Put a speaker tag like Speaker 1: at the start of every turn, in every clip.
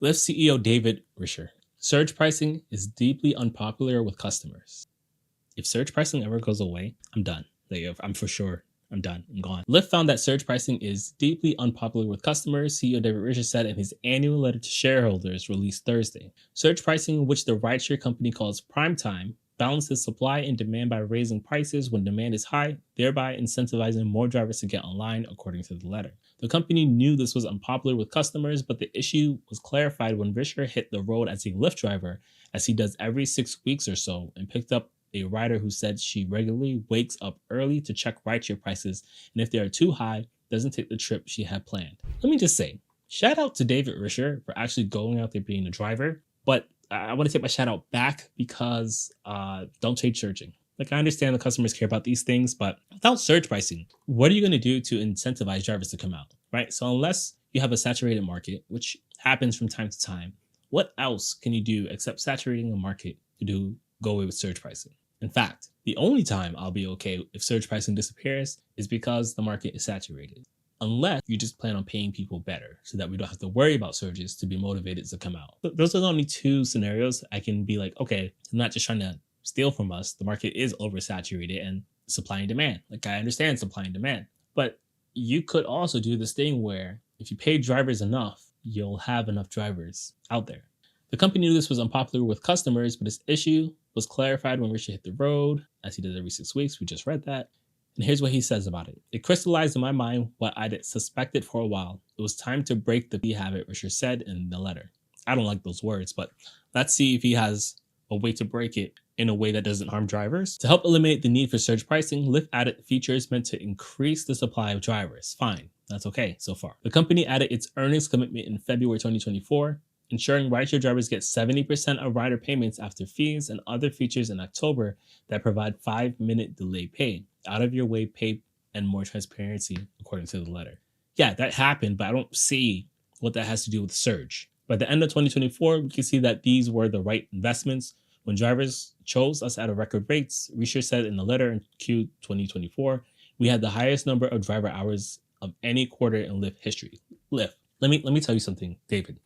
Speaker 1: Lyft CEO David Risher. Surge pricing is deeply unpopular with customers. If surge pricing ever goes away, I'm done. I'm for sure, I'm done. I'm gone. Lyft found that surge pricing is deeply unpopular with customers, CEO David Risher said in his annual letter to shareholders released Thursday. Surge pricing, which the rideshare company calls prime time, balances supply and demand by raising prices when demand is high, thereby incentivizing more drivers to get online, according to the letter. The company knew this was unpopular with customers, but the issue was clarified when Risher hit the road as a Lyft driver, as he does every 6 weeks or so, and picked up a rider who said she regularly wakes up early to check rideshare prices, and if they are too high, doesn't take the trip she had planned. Let me just say, shout out to David Risher for actually going out there being a driver, but I want to take my shout out back because don't trade surging. Like, I understand the customers care about these things, but without surge pricing, what are you going to do to incentivize drivers to come out, right? So unless you have a saturated market, which happens from time to time, what else can you do except saturating a market to go away with surge pricing? In fact, the only time I'll be okay if surge pricing disappears is because the market is saturated. Unless you just plan on paying people better so that we don't have to worry about surges to be motivated to come out. Those are the only two scenarios I can be like, okay, I'm not just trying to steal from us. The market is oversaturated and supply and demand. Like, I understand supply and demand, but you could also do this thing where if you pay drivers enough, you'll have enough drivers out there. The company knew this was unpopular with customers, but this issue was clarified when Risher hit the road, as he does every 6 weeks. We just read that. And here's what he says about it. It crystallized in my mind what I'd suspected for a while. It was time to break the habit, Risher said in the letter. I don't like those words, but let's see if he has a way to break it in a way that doesn't harm drivers. To help eliminate the need for surge pricing, Lyft added features meant to increase the supply of drivers. Fine, that's okay so far. The company added its earnings commitment in February 2024, ensuring rideshare drivers get 70% of rider payments after fees, and other features in October that provide 5-minute delay pay, out of your way pay, and more transparency, according to the letter. Yeah, that happened, but I don't see what that has to do with surge. By the end of 2024, we can see that these were the right investments. When drivers chose us at a record rates, Risher said in the letter in Q 2024, we had the highest number of driver hours of any quarter in Lyft history. Lyft, let me tell you something, David,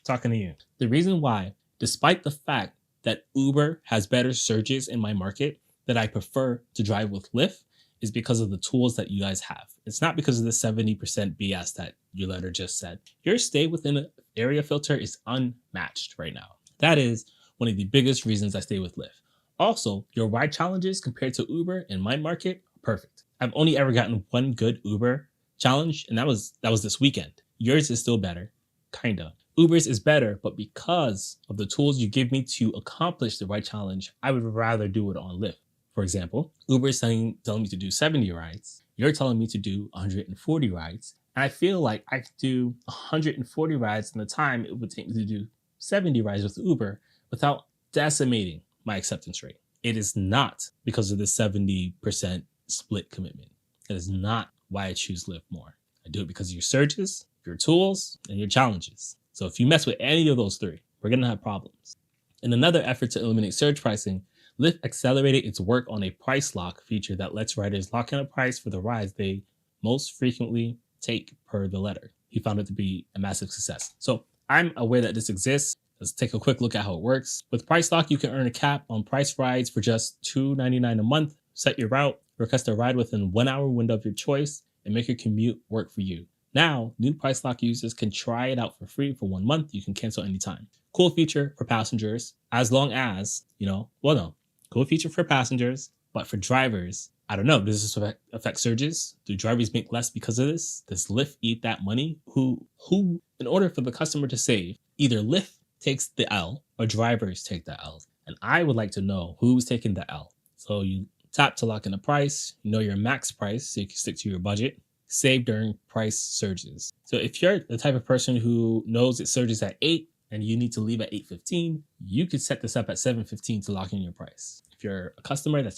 Speaker 1: talking to you. The reason why, despite the fact that Uber has better surges in my market, that I prefer to drive with Lyft is because of the tools that you guys have. It's not because of the 70% BS that your letter just said. Your stay within an area filter is unmatched right now. That is one of the biggest reasons I stay with Lyft. Also, your ride challenges compared to Uber in my market are perfect. I've only ever gotten one good Uber challenge, and that was this weekend. Yours is still better, kinda. Uber's is better, but because of the tools you give me to accomplish the right challenge, I would rather do it on Lyft. For example, Uber is telling me to do 70 rides. You're telling me to do 140 rides. And I feel like I could do 140 rides in the time it would take me to do 70 rides with Uber without decimating my acceptance rate. It is not because of the 70% split commitment. That is not why I choose Lyft more. I do it because of your surges, your tools, and your challenges. So if you mess with any of those three, we're going to have problems. In another effort to eliminate surge pricing, Lyft accelerated its work on a price lock feature that lets riders lock in a price for the rides they most frequently take per the letter. He found it to be a massive success. So I'm aware that this exists. Let's take a quick look at how it works. With Price Lock, you can earn a cap on price rides for just $2.99 a month. Set your route, request a ride within 1 hour window of your choice, and make your commute work for you. Now, new Price Lock users can try it out for free for 1 month. You can cancel anytime. Cool feature for passengers, as long as, cool feature for passengers, but for drivers, I don't know, does this affect surges? Do drivers make less because of this? Does Lyft eat that money? Who, in order for the customer to save, either Lyft takes the L or drivers take the L. And I would like to know who's taking the L. So you tap to lock in a price, you know your max price so you can stick to your budget. Save during price surges. So if you're the type of person who knows it surges at 8 and you need to leave at 8:15, you could set this up at 7:15 to lock in your price. If you're a customer that's